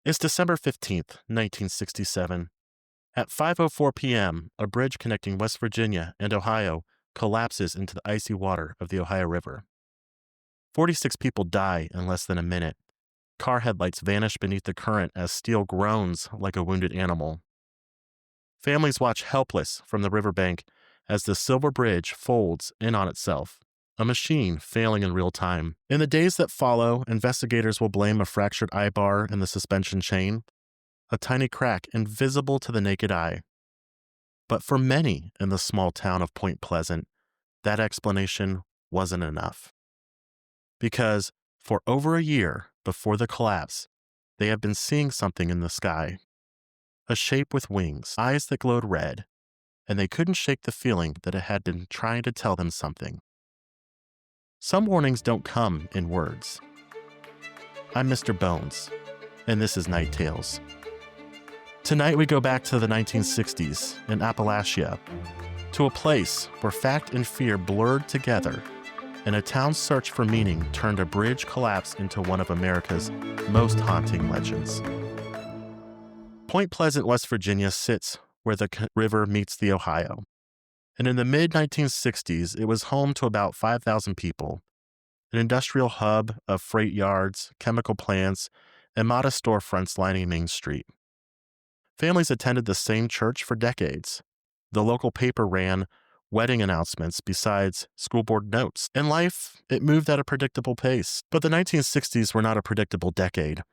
It's December 15th, 1967. At 5:04 p.m., a bridge connecting West Virginia and Ohio collapses into the icy water of the Ohio River. 46 people die in less than a minute. Car headlights vanish beneath the current as steel groans like a wounded animal. Families watch helpless from the riverbank as the silver bridge folds in on itself, a machine failing in real time. In the days that follow, investigators will blame a fractured eyebar in the suspension chain, a tiny crack invisible to the naked eye. But for many in the small town of Point Pleasant, that explanation wasn't enough. Because for over a year before the collapse, they have been seeing something in the sky. A shape with wings, eyes that glowed red, and they couldn't shake the feeling that it had been trying to tell them something. Some warnings don't come in words. I'm Mr. Bones, and this is Night Tales. Tonight we go back to the 1960s in Appalachia, to a place where fact and fear blurred together, and a town's search for meaning turned a bridge collapse into one of America's most haunting legends. Point Pleasant, West Virginia sits where the river meets the Ohio. And in the mid-1960s, it was home to about 5,000 people, an industrial hub of freight yards, chemical plants, and modest storefronts lining Main Street. Families attended the same church for decades. The local paper ran wedding announcements besides school board notes. In life, it moved at a predictable pace. But the 1960s were not a predictable decade.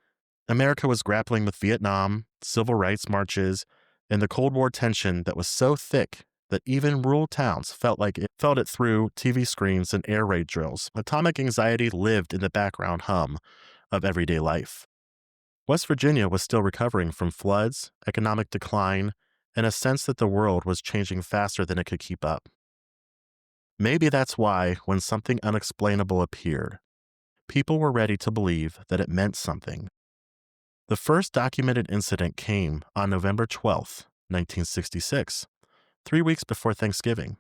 America was grappling with Vietnam, civil rights marches, and the Cold War tension that was so thick that even rural towns felt it through TV screens and air raid drills. Atomic anxiety lived in the background hum of everyday life. West Virginia was still recovering from floods, economic decline, and a sense that the world was changing faster than it could keep up. Maybe that's why, when something unexplainable appeared, people were ready to believe that it meant something. The first documented incident came on November 12, 1966, 3 weeks before Thanksgiving.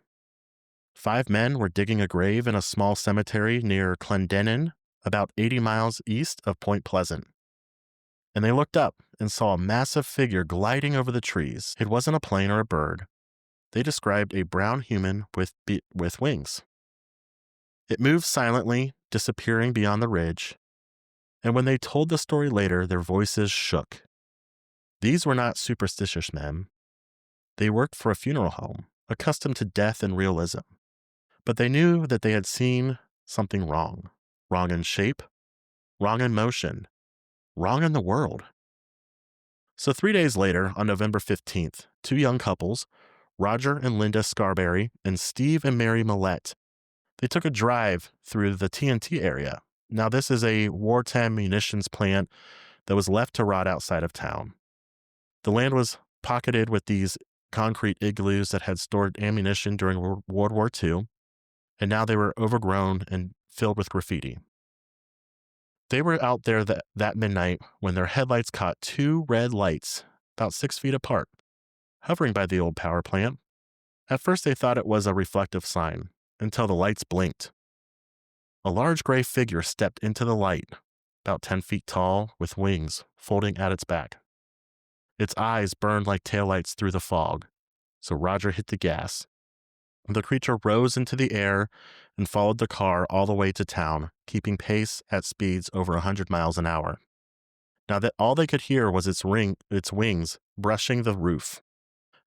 5 men were digging a grave in a small cemetery near Clendenin, about 80 miles east of Point Pleasant. And they looked up and saw a massive figure gliding over the trees. It wasn't a plane or a bird. They described a brown human with wings. It moved silently, disappearing beyond the ridge. And when they told the story later, their voices shook. These were not superstitious men. They worked for a funeral home, accustomed to death and realism. But they knew that they had seen something wrong. Wrong in shape, wrong in motion, wrong in the world. So 3 days later, on November 15th, 2 young couples, Roger and Linda Scarberry and Steve and Mary Millette, they took a drive through the TNT area. Now, this is a wartime munitions plant that was left to rot outside of town. The land was pocketed with these concrete igloos that had stored ammunition during World War II, and now they were overgrown and filled with graffiti. They were out there that midnight when their headlights caught 2 red lights, about 6 feet apart, hovering by the old power plant. At first they thought it was a reflective sign, until the lights blinked. A large gray figure stepped into the light, about 10 feet tall, with wings folding at its back. Its eyes burned like taillights through the fog, so Roger hit the gas. The creature rose into the air and followed the car all the way to town, keeping pace at speeds over 100 miles an hour. Now that all they could hear was its wings brushing the roof.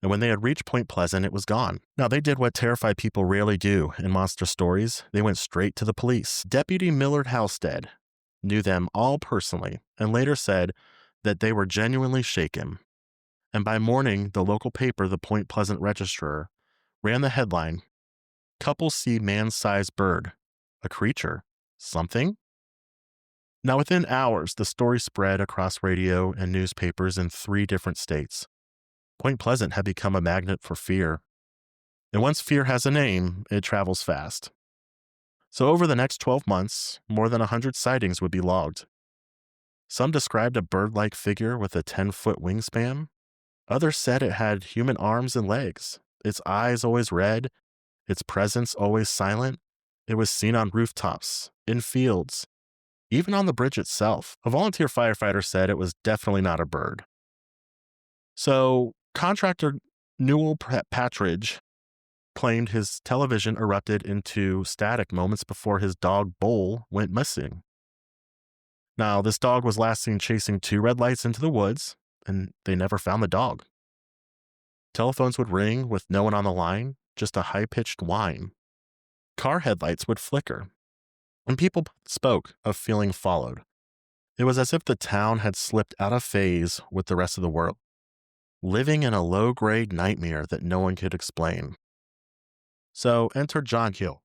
And when they had reached Point Pleasant, it was gone. Now, they did what terrified people rarely do in monster stories. They went straight to the police. Deputy Millard Halstead knew them all personally and later said that they were genuinely shaken. And by morning, the local paper, the Point Pleasant Register, ran the headline, "Couple see man-sized bird. A creature. Something?" Now, within hours, the story spread across radio and newspapers in 3 different states. Point Pleasant had become a magnet for fear. And once fear has a name, it travels fast. So over the next 12 months, more than 100 sightings would be logged. Some described a bird-like figure with a 10-foot wingspan. Others said it had human arms and legs, its eyes always red, its presence always silent. It was seen on rooftops, in fields, even on the bridge itself. A volunteer firefighter said it was definitely not a bird. So, contractor Newell Patridge claimed his television erupted into static moments before his dog Bull went missing. Now, this dog was last seen chasing two red lights into the woods, and they never found the dog. Telephones would ring with no one on the line, just a high-pitched whine. Car headlights would flicker, and people spoke of feeling followed. It was as if the town had slipped out of phase with the rest of the world, living in a low-grade nightmare that no one could explain. So enter John Keel.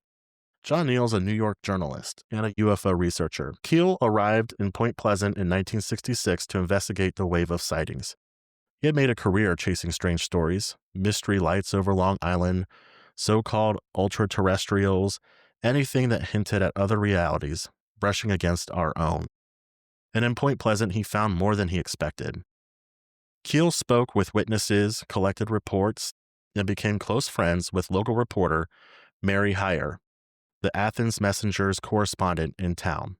John Keel's a New York journalist and a UFO researcher. Keel arrived in Point Pleasant in 1966 to investigate the wave of sightings. He had made a career chasing strange stories, mystery lights over Long Island, so-called ultra-terrestrials, anything that hinted at other realities, brushing against our own. And in Point Pleasant, he found more than he expected. Keel spoke with witnesses, collected reports, and became close friends with local reporter Mary Hyre, the Athens Messenger's correspondent in town.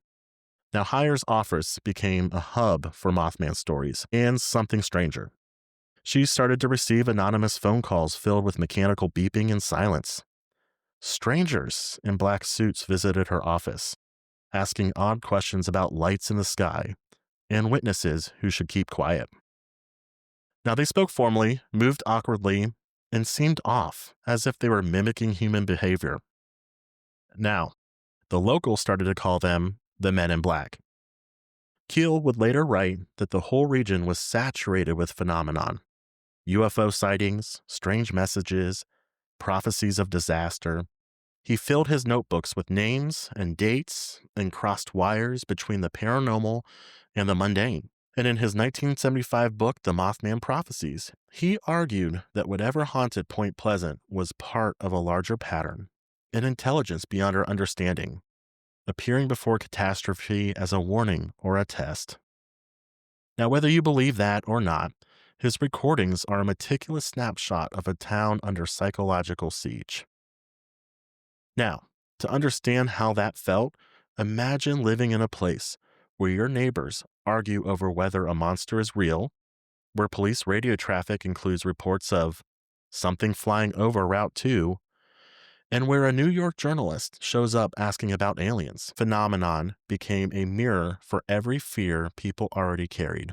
Now, Hyre's office became a hub for Mothman stories and something stranger. She started to receive anonymous phone calls filled with mechanical beeping and silence. Strangers in black suits visited her office, asking odd questions about lights in the sky and witnesses who should keep quiet. Now, they spoke formally, moved awkwardly, and seemed off, as if they were mimicking human behavior. Now, the locals started to call them the Men in Black. Keel would later write that the whole region was saturated with phenomenon. UFO sightings, strange messages, prophecies of disaster. He filled his notebooks with names and dates and crossed wires between the paranormal and the mundane. And in his 1975 book, The Mothman Prophecies, he argued that whatever haunted Point Pleasant was part of a larger pattern, an intelligence beyond our understanding, appearing before catastrophe as a warning or a test. Now, whether you believe that or not, his recordings are a meticulous snapshot of a town under psychological siege. Now, to understand how that felt, imagine living in a place where your neighbors argue over whether a monster is real, where police radio traffic includes reports of something flying over Route 2, and where a New York journalist shows up asking about aliens. Phenomenon became a mirror for every fear people already carried.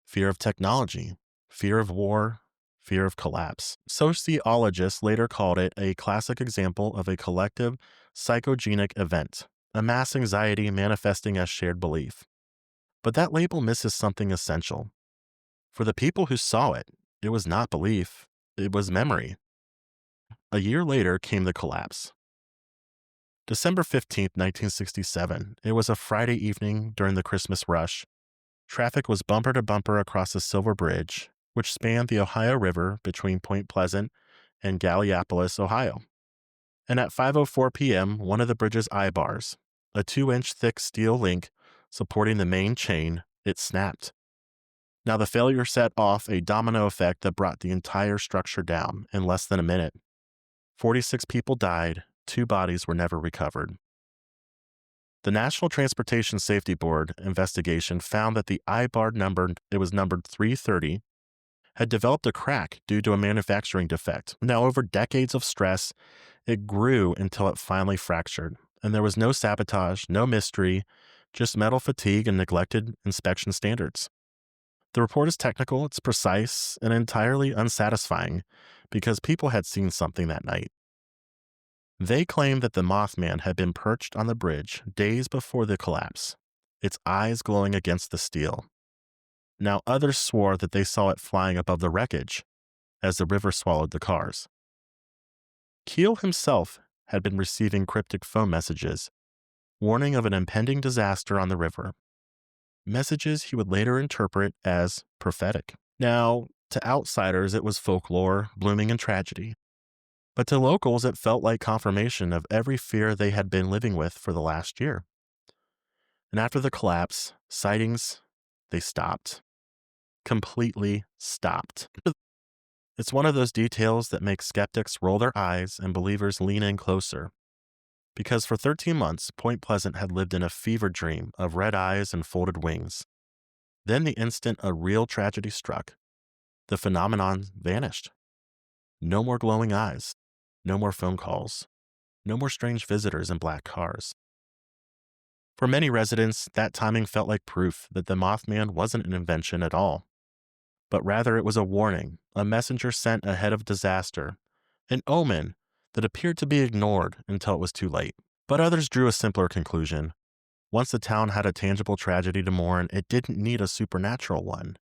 Fear of technology, fear of war, fear of collapse. Sociologists later called it a classic example of a collective psychogenic event, a mass anxiety manifesting as shared belief. But that label misses something essential. For the people who saw it, it was not belief, it was memory. A year later came the collapse. December 15th, 1967. It was a Friday evening during the Christmas rush. Traffic was bumper to bumper across the Silver Bridge, which spanned the Ohio River between Point Pleasant and Gallipolis, Ohio. And at 5:04 p.m., one of the bridge's eyebars, a 2-inch thick steel link supporting the main chain, it snapped. Now the failure set off a domino effect that brought the entire structure down in less than a minute. 46 people died, 2 bodies were never recovered. The National Transportation Safety Board investigation found that the eyebar numbered 330, had developed a crack due to a manufacturing defect. Now, over decades of stress, it grew until it finally fractured, and there was no sabotage, no mystery, just metal fatigue and neglected inspection standards. The report is technical, it's precise, and entirely unsatisfying because people had seen something that night. They claimed that the Mothman had been perched on the bridge days before the collapse, its eyes glowing against the steel. Now others swore that they saw it flying above the wreckage as the river swallowed the cars. Keel himself had been receiving cryptic phone messages, warning of an impending disaster on the river. Messages he would later interpret as prophetic. Now, to outsiders, it was folklore, blooming in tragedy. But to locals, it felt like confirmation of every fear they had been living with for the last year. And after the collapse, sightings, they stopped. Completely stopped. It's one of those details that makes skeptics roll their eyes and believers lean in closer. because for 13 months, Point Pleasant had lived in a fever dream of red eyes and folded wings. Then, the instant a real tragedy struck, the phenomenon vanished. No more glowing eyes, no more phone calls, no more strange visitors in black cars. For many residents, that timing felt like proof that the Mothman wasn't an invention at all, but rather it was a warning, a messenger sent ahead of disaster, an omen that appeared to be ignored until it was too late. But others drew a simpler conclusion. Once the town had a tangible tragedy to mourn, it didn't need a supernatural one.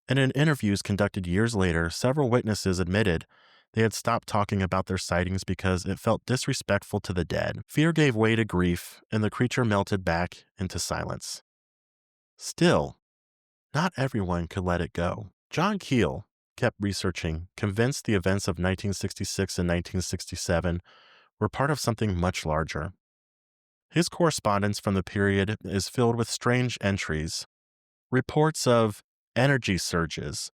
And in interviews conducted years later, several witnesses admitted they had stopped talking about their sightings because it felt disrespectful to the dead. Fear gave way to grief, and the creature melted back into silence. Still, not everyone could let it go. John Keel kept researching, convinced the events of 1966 and 1967 were part of something much larger. His correspondence from the period is filled with strange entries, reports of energy surges,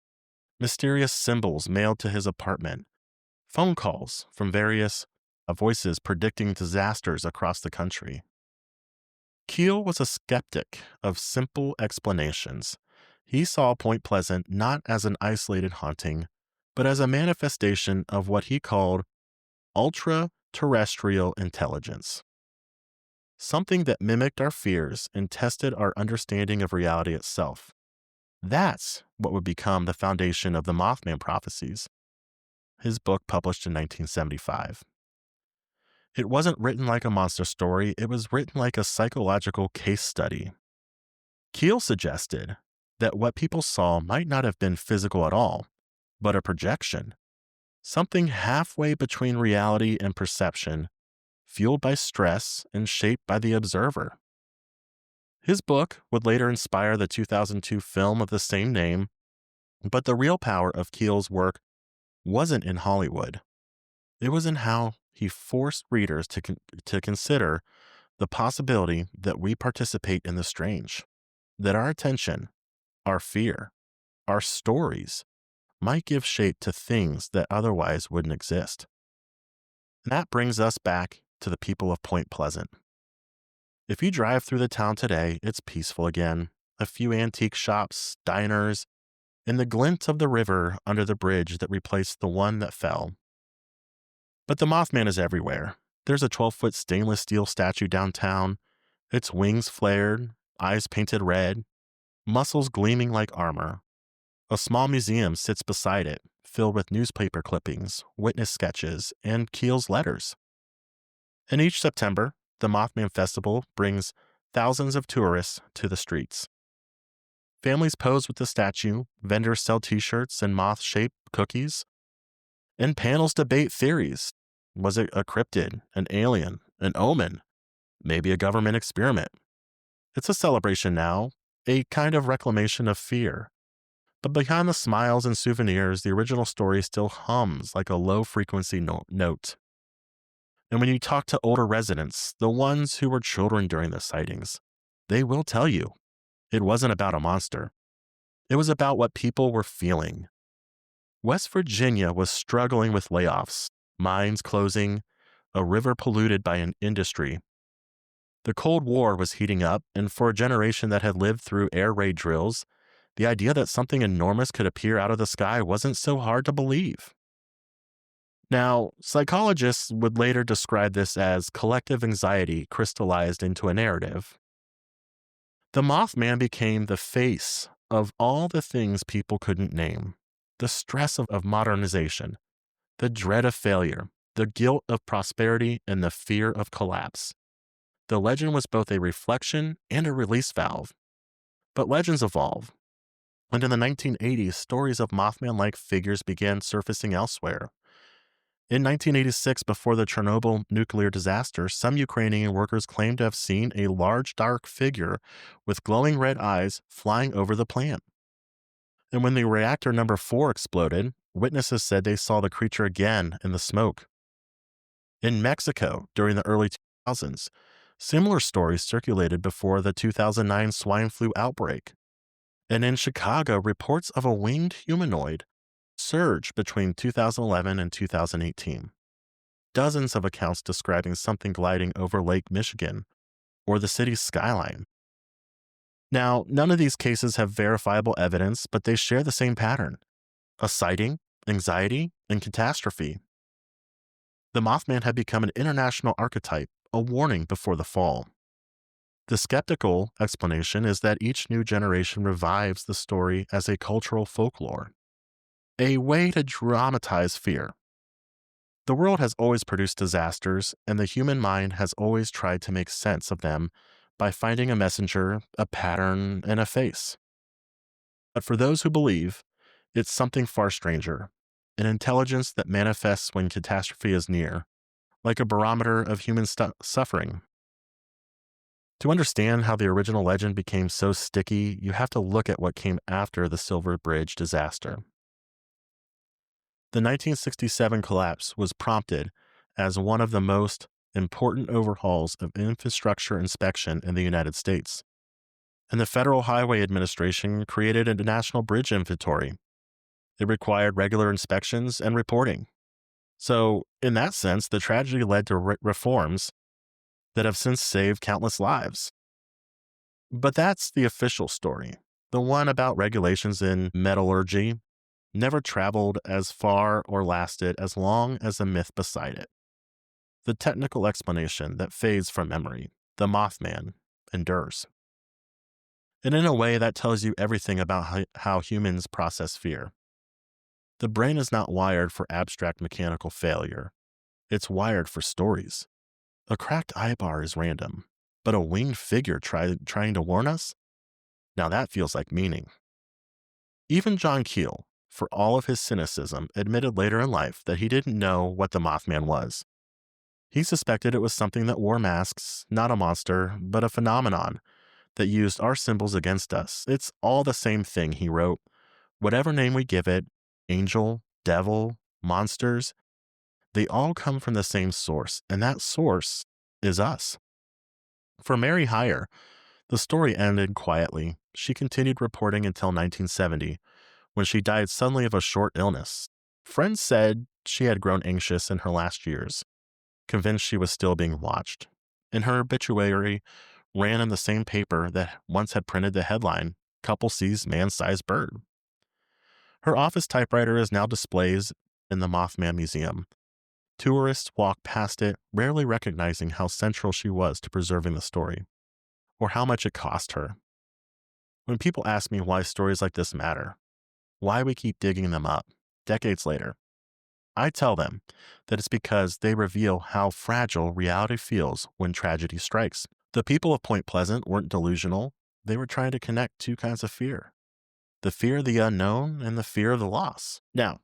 mysterious symbols mailed to his apartment, phone calls from various voices predicting disasters across the country. Keel was a skeptic of simple explanations. He saw Point Pleasant not as an isolated haunting, but as a manifestation of what he called ultra-terrestrial intelligence. Something that mimicked our fears and tested our understanding of reality itself. That's what would become the foundation of the Mothman prophecies, his book published in 1975. It wasn't written like a monster story, it was written like a psychological case study. Keel suggested that what people saw might not have been physical at all, but a projection, something halfway between reality and perception, fueled by stress and shaped by the observer. His book would later inspire the 2002 film of the same name, but the real power of Keel's work wasn't in Hollywood. It was in how he forced readers to consider the possibility that we participate in the strange, that our attention, our fear, our stories might give shape to things that otherwise wouldn't exist. And that brings us back to the people of Point Pleasant. If you drive through the town today, it's peaceful again. A few antique shops, diners, and the glint of the river under the bridge that replaced the one that fell. But the Mothman is everywhere. There's a 12-foot stainless steel statue downtown, its wings flared, eyes painted red, muscles gleaming like armor. A small museum sits beside it, filled with newspaper clippings, witness sketches, and Keel's letters. And each September, the Mothman Festival brings thousands of tourists to the streets. Families pose with the statue, vendors sell t-shirts and moth-shaped cookies, and panels debate theories. Was it a cryptid, an alien, an omen, maybe a government experiment? It's a celebration now, a kind of reclamation of fear. But behind the smiles and souvenirs, the original story still hums like a low-frequency note. And when you talk to older residents, the ones who were children during the sightings, they will tell you it wasn't about a monster. It was about what people were feeling. West Virginia was struggling with layoffs, mines closing, a river polluted by an industry. The Cold War was heating up, and for a generation that had lived through air raid drills, the idea that something enormous could appear out of the sky wasn't so hard to believe. Now, psychologists would later describe this as collective anxiety crystallized into a narrative. The Mothman became the face of all the things people couldn't name, the stress of modernization, the dread of failure, the guilt of prosperity, and the fear of collapse. The legend was both a reflection and a release valve. But legends evolve, and in the 1980s, stories of Mothman-like figures began surfacing elsewhere. In 1986, before the Chernobyl nuclear disaster, some Ukrainian workers claimed to have seen a large dark figure with glowing red eyes flying over the plant. And when the reactor number 4 exploded, witnesses said they saw the creature again in the smoke. In Mexico, during the early 2000s, similar stories circulated before the 2009 swine flu outbreak. And in Chicago, reports of a winged humanoid surged between 2011 and 2018. dozens of accounts describing something gliding over Lake Michigan or the city's skyline. Now, none of these cases have verifiable evidence, but they share the same pattern: a sighting, anxiety, and catastrophe. The Mothman had become an international archetype, a warning before the fall. The skeptical explanation is that each new generation revives the story as a cultural folklore, a way to dramatize fear. The world has always produced disasters, and the human mind has always tried to make sense of them by finding a messenger, a pattern, and a face. But for those who believe, it's something far stranger: an intelligence that manifests when catastrophe is near, like a barometer of human suffering. To understand how the original legend became so sticky, you have to look at what came after the Silver Bridge disaster. The 1967 collapse was prompted as one of the most important overhauls of infrastructure inspection in the United States, and the Federal Highway Administration created a national bridge inventory. It required regular inspections and reporting. So, in that sense, the tragedy led to reforms that have since saved countless lives. But that's the official story. The one about regulations in metallurgy never traveled as far or lasted as long as the myth beside it. The technical explanation that fades from memory, the Mothman, endures. And in a way, that tells you everything about how humans process fear. The brain is not wired for abstract mechanical failure. It's wired for stories. A cracked eyebar is random, but a winged figure trying to warn us? Now that feels like meaning. Even John Keel, for all of his cynicism, admitted later in life that he didn't know what the Mothman was. He suspected it was something that wore masks, not a monster, but a phenomenon that used our symbols against us. It's all the same thing, he wrote. Whatever name we give it, angel, devil, monsters, they all come from the same source, and that source is us. For Mary Hyre, the story ended quietly. She continued reporting until 1970, when she died suddenly of a short illness. Friends said she had grown anxious in her last years, convinced she was still being watched. And her obituary ran in the same paper that once had printed the headline, "Couple Sees Man-Sized Bird." Her office typewriter is now displayed in the Mothman Museum. Tourists walk past it, rarely recognizing how central she was to preserving the story, or how much it cost her. When people ask me why stories like this matter, why we keep digging them up decades later, I tell them that it's because they reveal how fragile reality feels when tragedy strikes. The people of Point Pleasant weren't delusional. They were trying to connect two kinds of fear: the fear of the unknown and the fear of the loss. Now,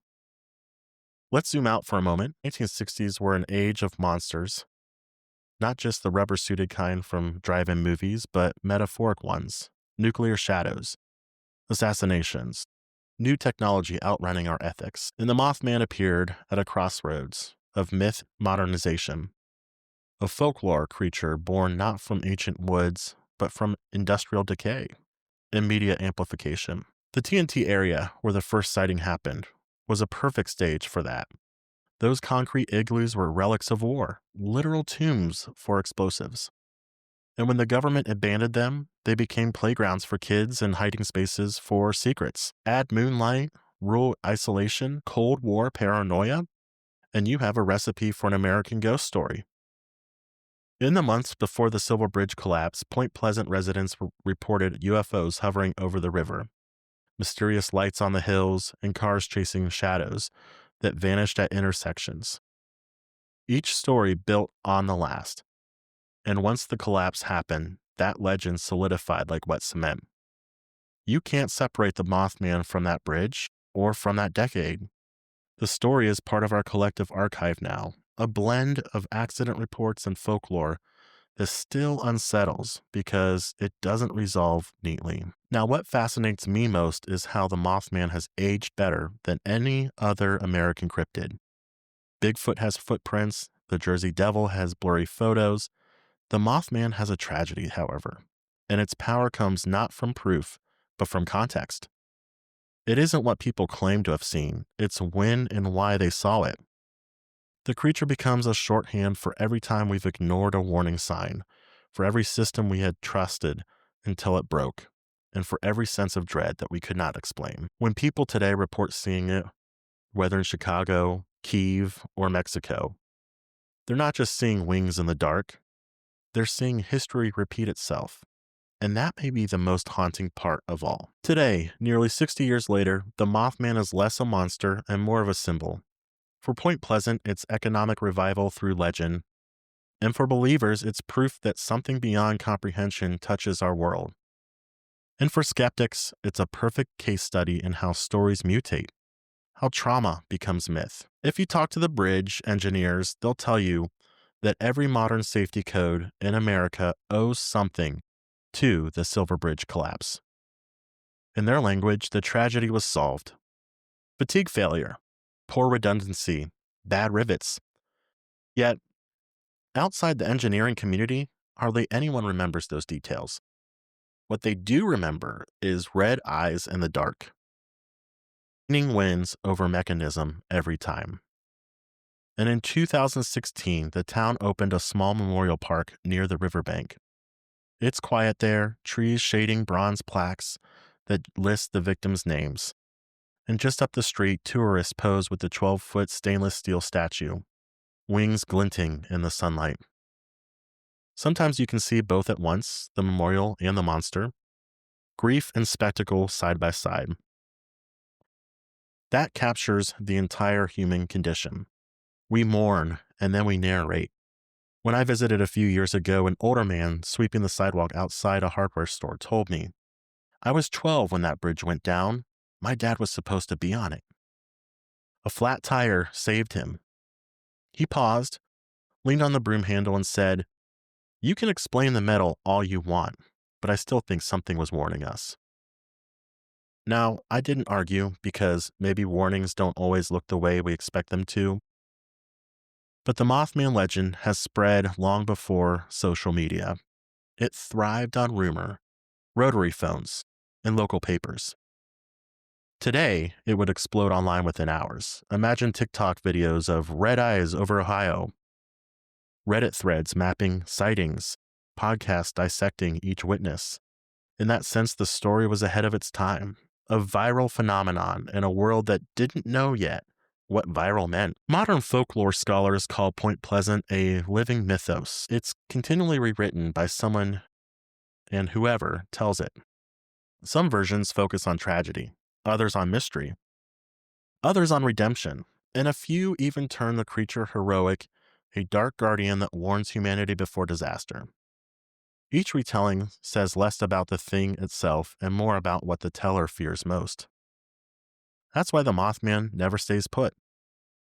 let's zoom out for a moment. 1960s were an age of monsters, not just the rubber-suited kind from drive-in movies, but metaphoric ones: nuclear shadows, assassinations, new technology outrunning our ethics. And the Mothman appeared at a crossroads of myth modernization, a folklore creature born not from ancient woods, but from industrial decay and media amplification. The TNT area, where the first sighting happened, was a perfect stage for that. Those concrete igloos were relics of war, literal tombs for explosives. And when the government abandoned them, they became playgrounds for kids and hiding spaces for secrets. Add moonlight, rural isolation, Cold War paranoia, and you have a recipe for an American ghost story. In the months before the Silver Bridge collapse, Point Pleasant residents reported UFOs hovering over the river, mysterious lights on the hills, and cars chasing shadows that vanished at intersections. Each story built on the last. And once the collapse happened, that legend solidified like wet cement. You can't separate the Mothman from that bridge or from that decade. The story is part of our collective archive now, a blend of accident reports and folklore that still unsettles because it doesn't resolve neatly. Now, what fascinates me most is how the Mothman has aged better than any other American cryptid. Bigfoot has footprints, the Jersey Devil has blurry photos. The Mothman has a tragedy, however, and its power comes not from proof, but from context. It isn't what people claim to have seen, it's when and why they saw it. The creature becomes a shorthand for every time we've ignored a warning sign, for every system we had trusted until it broke, and for every sense of dread that we could not explain. When people today report seeing it, whether in Chicago, Kiev, or Mexico, they're not just seeing wings in the dark, they're seeing history repeat itself. And that may be the most haunting part of all. Today, nearly 60 years later, the Mothman is less a monster and more of a symbol. For Point Pleasant, it's economic revival through legend. And for believers, it's proof that something beyond comprehension touches our world. And for skeptics, it's a perfect case study in how stories mutate, how trauma becomes myth. If you talk to the bridge engineers, they'll tell you that every modern safety code in America owes something to the Silver Bridge collapse. In their language, the tragedy was solved. Fatigue failure, poor redundancy, bad rivets. Yet, outside the engineering community, hardly anyone remembers those details. What they do remember is red eyes in the dark. Meaning wins over mechanism every time. And in 2016, the town opened a small memorial park near the riverbank. It's quiet there, trees shading bronze plaques that list the victims' names. And just up the street, tourists pose with the 12-foot stainless steel statue, wings glinting in the sunlight. Sometimes you can see both at once, the memorial and the monster, grief and spectacle side by side. That captures the entire human condition. We mourn, and then we narrate. When I visited a few years ago, an older man sweeping the sidewalk outside a hardware store told me, "I was 12 when that bridge went down. My dad was supposed to be on it. A flat tire saved him." He paused, leaned on the broom handle, and said, "You can explain the metal all you want, but I still think something was warning us." Now, I didn't argue because maybe warnings don't always look the way we expect them to. But the Mothman legend has spread long before social media. It thrived on rumor, rotary phones, and local papers. Today, it would explode online within hours. Imagine TikTok videos of red eyes over Ohio, Reddit threads mapping sightings, podcasts dissecting each witness. In that sense, the story was ahead of its time, a viral phenomenon in a world that didn't know yet what viral meant. Modern folklore scholars call Point Pleasant a living mythos. It's continually rewritten by someone and whoever tells it. Some versions focus on tragedy, others on mystery, others on redemption, and a few even turn the creature heroic, a dark guardian that warns humanity before disaster. Each retelling says less about the thing itself and more about what the teller fears most. That's why the Mothman never stays put.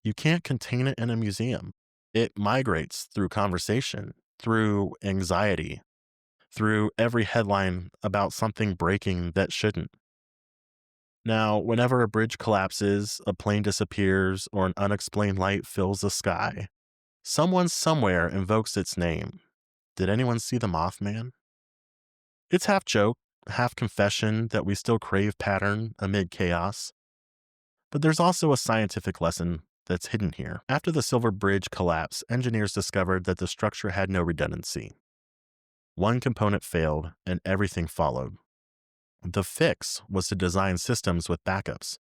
You can't contain it in a museum. It migrates through conversation, through anxiety, through every headline about something breaking that shouldn't. Now, whenever a bridge collapses, a plane disappears, or an unexplained light fills the sky, someone somewhere invokes its name. Did anyone see the Mothman? It's half joke, half confession that we still crave pattern amid chaos. But there's also a scientific lesson that's hidden here. After the Silver Bridge collapse, engineers discovered that the structure had no redundancy. One component failed, and everything followed. The fix was to design systems with backups,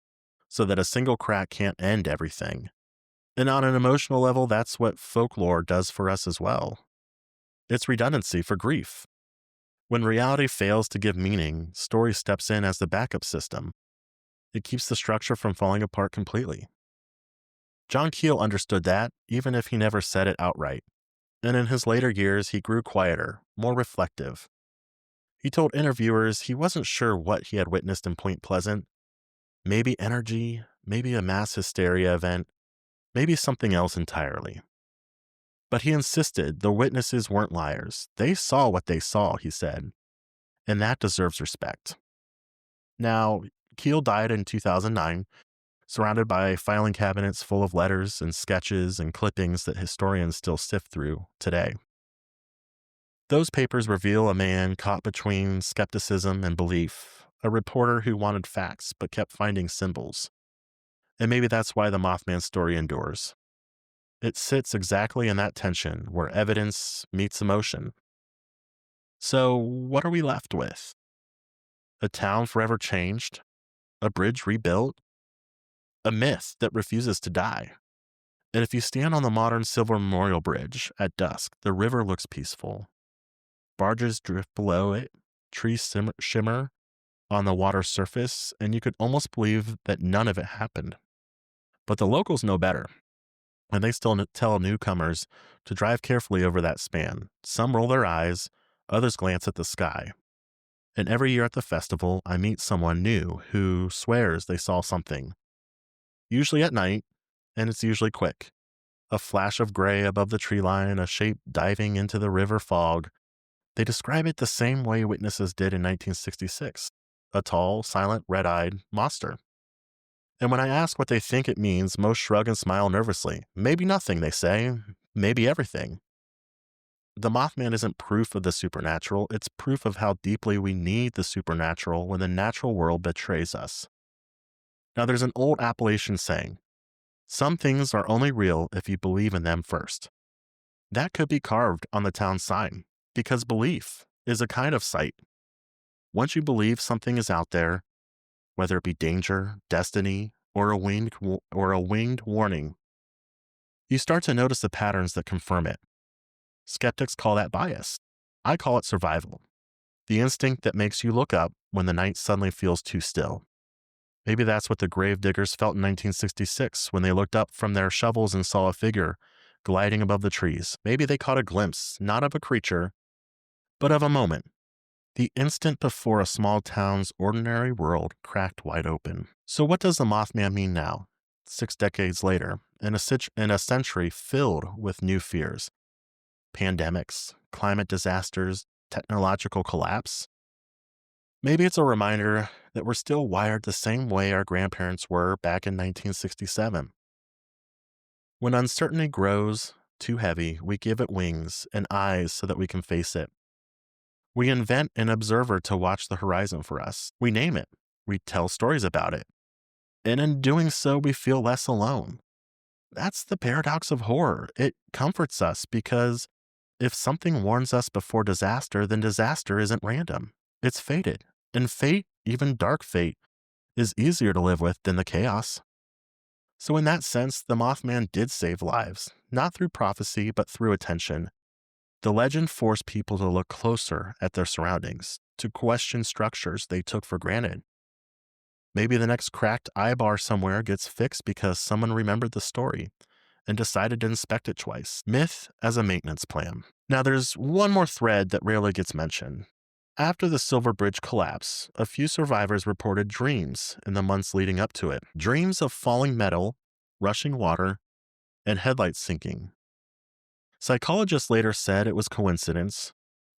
so that a single crack can't end everything. And on an emotional level, that's what folklore does for us as well. It's redundancy for grief. When reality fails to give meaning, story steps in as the backup system. It keeps the structure from falling apart completely. John Keel understood that, even if he never said it outright. And in his later years, he grew quieter, more reflective. He told interviewers he wasn't sure what he had witnessed in Point Pleasant. Maybe energy, maybe a mass hysteria event, maybe something else entirely. But he insisted the witnesses weren't liars. They saw what they saw, he said. And that deserves respect. Now, Keel died in 2009, surrounded by filing cabinets full of letters and sketches and clippings that historians still sift through today. Those papers reveal a man caught between skepticism and belief, a reporter who wanted facts but kept finding symbols. And maybe that's why the Mothman story endures. It sits exactly in that tension where evidence meets emotion. So, what are we left with? A town forever changed? A bridge rebuilt? A myth that refuses to die? And if you stand on the modern Silver Memorial Bridge at dusk, the river looks peaceful. Barges drift below it, trees shimmer on the water's surface, and you could almost believe that none of it happened. But the locals know better, and they still tell newcomers to drive carefully over that span. Some roll their eyes, others glance at the sky. And every year at the festival, I meet someone new who swears they saw something, usually at night, and it's usually quick. A flash of gray above the tree line, a shape diving into the river fog. They describe it the same way witnesses did in 1966, a tall, silent, red-eyed monster. And when I ask what they think it means, most shrug and smile nervously. Maybe nothing, they say. Maybe everything. The Mothman isn't proof of the supernatural, it's proof of how deeply we need the supernatural when the natural world betrays us. Now, there's an old Appalachian saying, some things are only real if you believe in them first. That could be carved on the town sign, because belief is a kind of sight. Once you believe something is out there, whether it be danger, destiny, or a winged warning, you start to notice the patterns that confirm it. Skeptics call that bias. I call it survival. The instinct that makes you look up when the night suddenly feels too still. Maybe that's what the grave diggers felt in 1966 when they looked up from their shovels and saw a figure gliding above the trees. Maybe they caught a glimpse, not of a creature, but of a moment. The instant before a small town's ordinary world cracked wide open. So what does the Mothman mean now, 6 decades later, in a century filled with new fears? Pandemics, climate disasters, technological collapse? Maybe it's a reminder that we're still wired the same way our grandparents were back in 1967. When uncertainty grows too heavy, we give it wings and eyes so that we can face it. We invent an observer to watch the horizon for us. We name it. We tell stories about it. And in doing so, we feel less alone. That's the paradox of horror. It comforts us because if something warns us before disaster, then disaster isn't random. It's fated. And fate, even dark fate, is easier to live with than the chaos. So in that sense, the Mothman did save lives, not through prophecy, but through attention. The legend forced people to look closer at their surroundings, to question structures they took for granted. Maybe the next cracked eyebar somewhere gets fixed because someone remembered the story and decided to inspect it twice. Myth as a maintenance plan. Now there's one more thread that rarely gets mentioned. After the Silver Bridge collapse, a few survivors reported dreams in the months leading up to it. Dreams of falling metal, rushing water, and headlights sinking. Psychologists later said it was coincidence,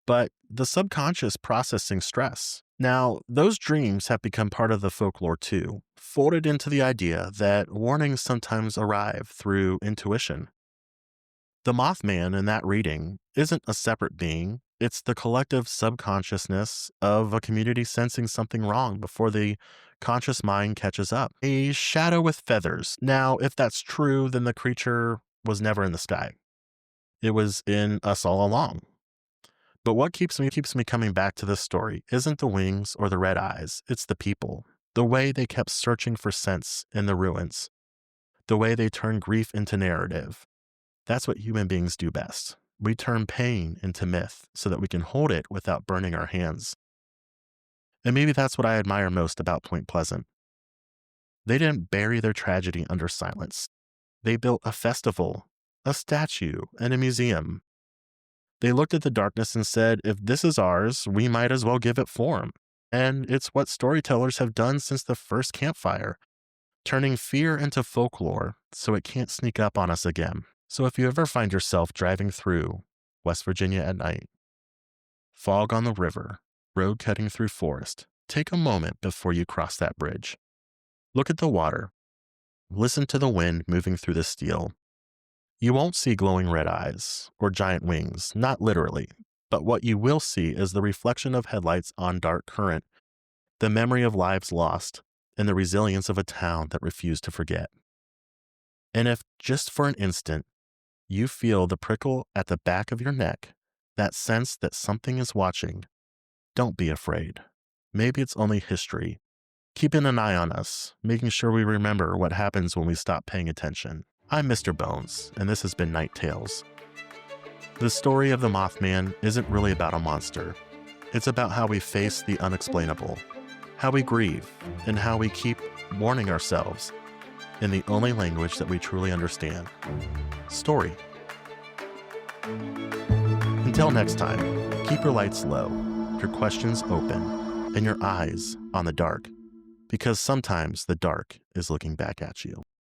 but the subconscious processing stress. Now, those dreams have become part of the folklore too, folded into the idea that warnings sometimes arrive through intuition. The Mothman in that reading isn't a separate being, it's the collective subconsciousness of a community sensing something wrong before the conscious mind catches up. A shadow with feathers. Now, if that's true, then the creature was never in the sky. It was in us all along. But what keeps me coming back to this story isn't the wings or the red eyes, it's the people. The way they kept searching for sense in the ruins. The way they turned grief into narrative. That's what human beings do best. We turn pain into myth so that we can hold it without burning our hands. And maybe that's what I admire most about Point Pleasant. They didn't bury their tragedy under silence. They built a festival, a statue, and a museum. They looked at the darkness and said, if this is ours, we might as well give it form. And it's what storytellers have done since the first campfire, turning fear into folklore so it can't sneak up on us again. So if you ever find yourself driving through West Virginia at night, fog on the river, road cutting through forest, take a moment before you cross that bridge. Look at the water. Listen to the wind moving through the steel. You won't see glowing red eyes or giant wings, not literally, but what you will see is the reflection of headlights on dark current, the memory of lives lost, and the resilience of a town that refused to forget. And if just for an instant You feel the prickle at the back of your neck, that sense that something is watching. Don't be afraid. Maybe it's only history. Keeping an eye on us, making sure we remember what happens when we stop paying attention. I'm Mr. Bones, and this has been Night Tales. The story of the Mothman isn't really about a monster. It's about how we face the unexplainable, how we grieve, and how we keep warning ourselves in the only language that we truly understand. Story. Until next time, keep your lights low, your questions open, and your eyes on the dark, because sometimes the dark is looking back at you.